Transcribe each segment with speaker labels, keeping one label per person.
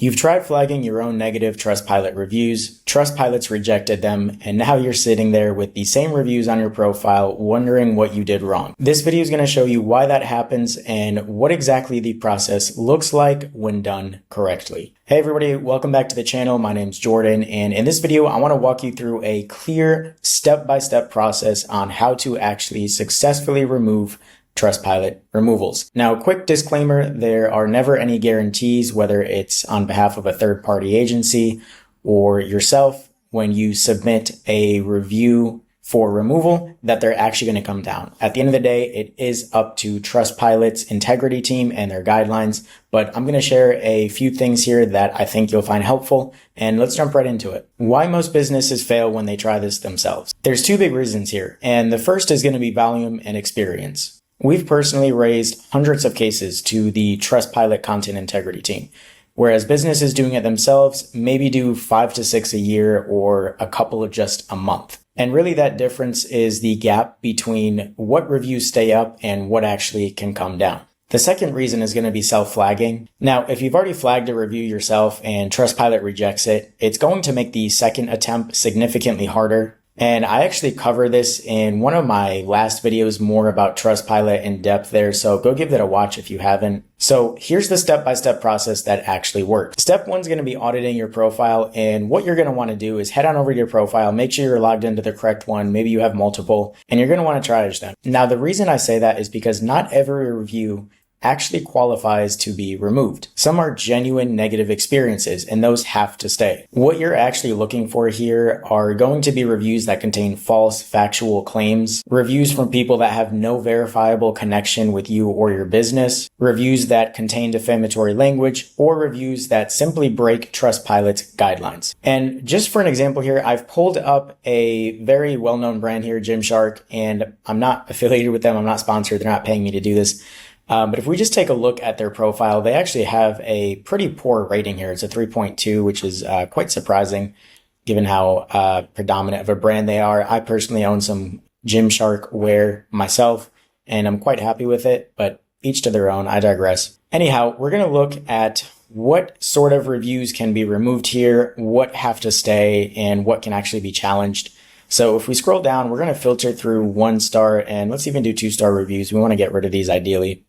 Speaker 1: You've tried flagging your own negative Trustpilot reviews, Trustpilot's rejected them, and now you're sitting there with the same reviews on your profile wondering what you did wrong. This video is going to show you why that happens and what exactly the process looks like when done correctly. Hey everybody, welcome back to the channel. My name's Jordan, and in this video I want to walk you through a clear step-by-step process on how to actually successfully remove Trustpilot removals. Now, quick disclaimer, there are never any guarantees, whether it's on behalf of a third-party agency or yourself, when you submit a review for removal, that they're actually going to come down. At the end of the day, it is up to Trustpilot's integrity team and their guidelines, but I'm going to share a few things here that I think you'll find helpful, and let's jump right into it. Why most businesses fail when they try this themselves. There's two big reasons here, and the first is going to be volume and experience. We've personally raised hundreds of cases to the Trustpilot content integrity team, whereas businesses doing it themselves maybe do 5 to 6 a year or a couple of just a month. And really that difference is the gap between what reviews stay up and what actually can come down. The second reason is going to be self-flagging. Now, if you've already flagged a review yourself and Trustpilot rejects it, it's going to make the second attempt significantly harder. And I actually cover this in one of my last videos more about Trustpilot in depth there, so go give that a watch if you haven't. So here's the step-by-step process that actually works. Step 1 is going to be auditing your profile, and what you're going to want to do is head on over to your profile, make sure you're logged into the correct one, maybe you have multiple, and you're going to want to triage them. Now, the reason I say that is because not every review actually qualifies to be removed. Some are genuine negative experiences, and those have to stay. What you're actually looking for here are going to be reviews that contain false factual claims, reviews from people that have no verifiable connection with you or your business, reviews that contain defamatory language, or reviews that simply break Trustpilot's guidelines. And just for an example here, I've pulled up a very well-known brand here, Gymshark, and I'm not affiliated with them, I'm not sponsored, they're not paying me to do this. But if we just take a look at their profile, they actually have a pretty poor rating here. It's a 3.2, which is quite surprising given how predominant of a brand they are. I personally own some Gymshark wear myself, and I'm quite happy with it, but each to their own. I digress. Anyhow, we're going to look at what sort of reviews can be removed here, what have to stay, and what can actually be challenged. So if we scroll down, we're going to filter through 1-star, and let's even do 2-star reviews. We want to get rid of these ideally.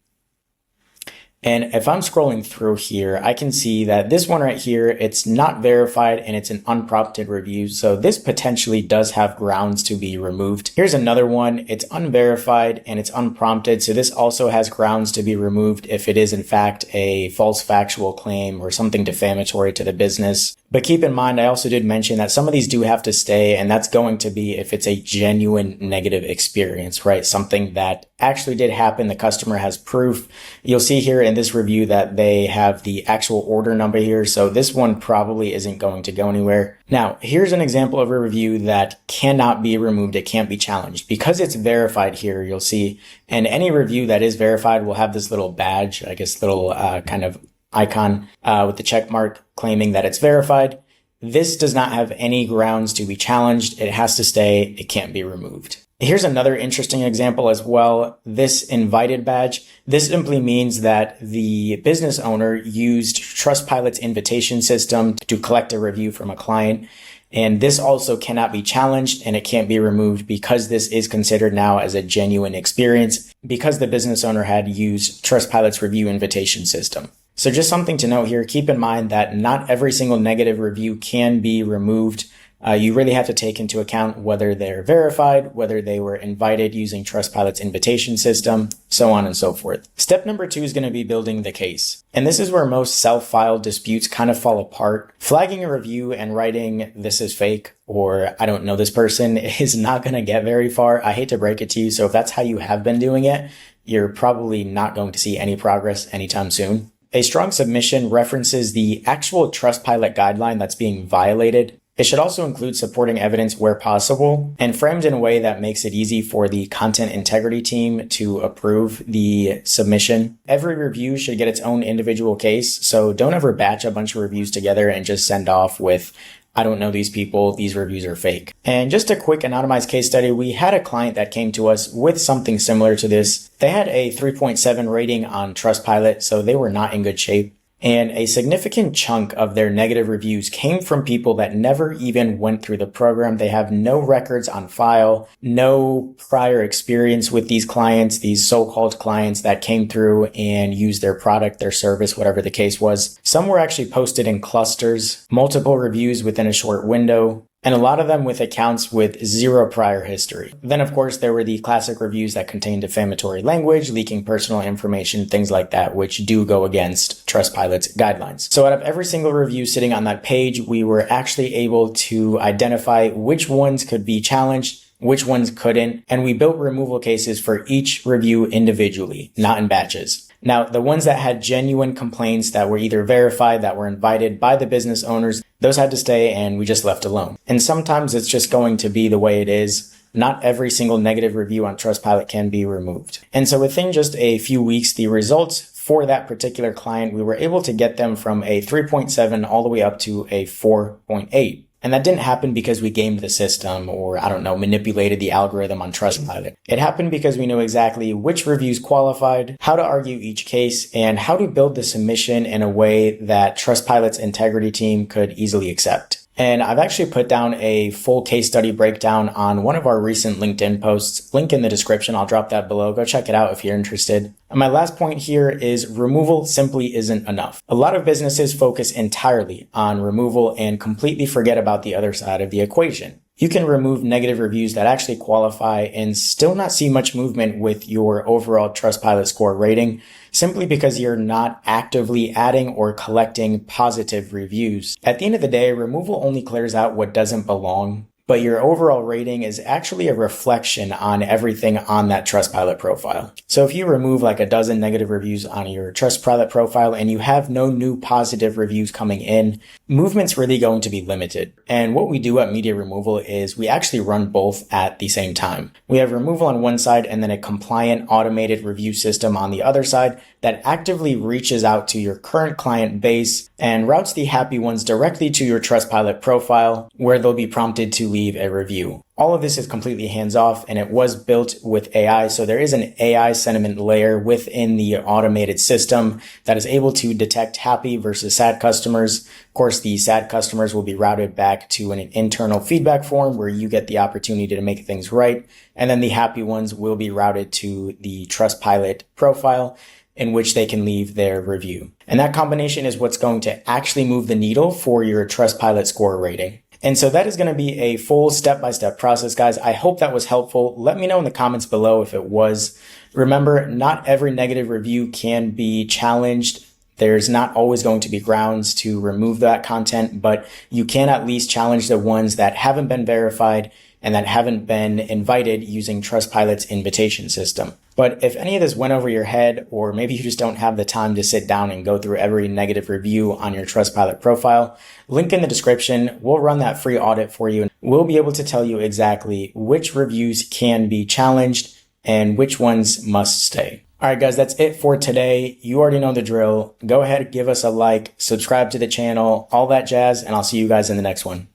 Speaker 1: And if I'm scrolling through here, I can see that this one right here, it's not verified and it's an unprompted review. So this potentially does have grounds to be removed. Here's another one. It's unverified and it's unprompted. So this also has grounds to be removed if it is in fact a false factual claim or something defamatory to the business. But keep in mind, I also did mention that some of these do have to stay, and that's going to be if it's a genuine negative experience, right? Something that actually did happen. The customer has proof. You'll see here in this review that they have the actual order number here. So this one probably isn't going to go anywhere. Now, here's an example of a review that cannot be removed. It can't be challenged because it's verified here. You'll see, and any review that is verified will have this little badge, I guess, little kind of icon with the check mark claiming that it's verified. This does not have any grounds to be challenged. It has to stay. It can't be removed. Here's another interesting example as well. This invited badge. This simply means that the business owner used Trustpilot's invitation system to collect a review from a client. And this also cannot be challenged and it can't be removed because this is considered now as a genuine experience because the business owner had used Trustpilot's review invitation system. So just something to note here, keep in mind that not every single negative review can be removed. You really have to take into account whether they're verified, whether they were invited using Trustpilot's invitation system, so on and so forth. Step number 2 is going to be building the case. And this is where most self-filed disputes kind of fall apart. Flagging a review and writing, "This is fake," or "I don't know this person," is not going to get very far. I hate to break it to you. So if that's how you have been doing it, you're probably not going to see any progress anytime soon. A strong submission references the actual Trustpilot guideline that's being violated. It should also include supporting evidence where possible and framed in a way that makes it easy for the content integrity team to approve the submission. Every review should get its own individual case, so don't ever batch a bunch of reviews together and just send off with, "I don't know these people, these reviews are fake." And just a quick anonymized case study, we had a client that came to us with something similar to this. They had a 3.7 rating on Trustpilot, so they were not in good shape. And a significant chunk of their negative reviews came from people that never even went through the program. They have no records on file, no prior experience with these clients, these so-called clients that came through and used their product, their service, whatever the case was. Some were actually posted in clusters, multiple reviews within a short window, and a lot of them with accounts with zero prior history. Then, of course, there were the classic reviews that contained defamatory language, leaking personal information, things like that, which do go against Trustpilot's guidelines. So out of every single review sitting on that page, we were actually able to identify which ones could be challenged, which ones couldn't, and we built removal cases for each review individually, not in batches. Now, the ones that had genuine complaints that were either verified, that were invited by the business owners, those had to stay and we just left alone. And sometimes it's just going to be the way it is. Not every single negative review on Trustpilot can be removed. And so within just a few weeks, the results for that particular client, we were able to get them from a 3.7 all the way up to a 4.8. And that didn't happen because we gamed the system or, manipulated the algorithm on Trustpilot. It happened because we knew exactly which reviews qualified, how to argue each case, and how to build the submission in a way that Trustpilot's integrity team could easily accept. And I've actually put down a full case study breakdown on one of our recent LinkedIn posts. Link in the description. I'll drop that below. Go check it out if you're interested. And my last point here is removal simply isn't enough. A lot of businesses focus entirely on removal and completely forget about the other side of the equation. You can remove negative reviews that actually qualify and still not see much movement with your overall Trustpilot score rating, simply because you're not actively adding or collecting positive reviews. At the end of the day, removal only clears out what doesn't belong, but your overall rating is actually a reflection on everything on that Trustpilot profile. So if you remove like a dozen negative reviews on your Trustpilot profile and you have no new positive reviews coming in, movement's really going to be limited. And what we do at Media Removal is we actually run both at the same time. We have removal on one side and then a compliant automated review system on the other side that actively reaches out to your current client base and routes the happy ones directly to your Trustpilot profile where they'll be prompted to leave a review. All of this is completely hands-off and it was built with AI. So there is an AI sentiment layer within the automated system that is able to detect happy versus sad customers. Of course, the sad customers will be routed back to an internal feedback form where you get the opportunity to make things right. And then the happy ones will be routed to the Trustpilot profile in which they can leave their review. And that combination is what's going to actually move the needle for your Trustpilot score rating. And so that is going to be a full step-by-step process, guys. I hope that was helpful. Let me know in the comments below if it was. Remember, not every negative review can be challenged. There's not always going to be grounds to remove that content, but you can at least challenge the ones that haven't been verified and that haven't been invited using Trustpilot's invitation system. But if any of this went over your head, or maybe you just don't have the time to sit down and go through every negative review on your Trustpilot profile, link in the description. We'll run that free audit for you. We'll be able to tell you exactly which reviews can be challenged and which ones must stay. All right, guys, that's it for today. You already know the drill. Go ahead, give us a like, subscribe to the channel, all that jazz, and I'll see you guys in the next one.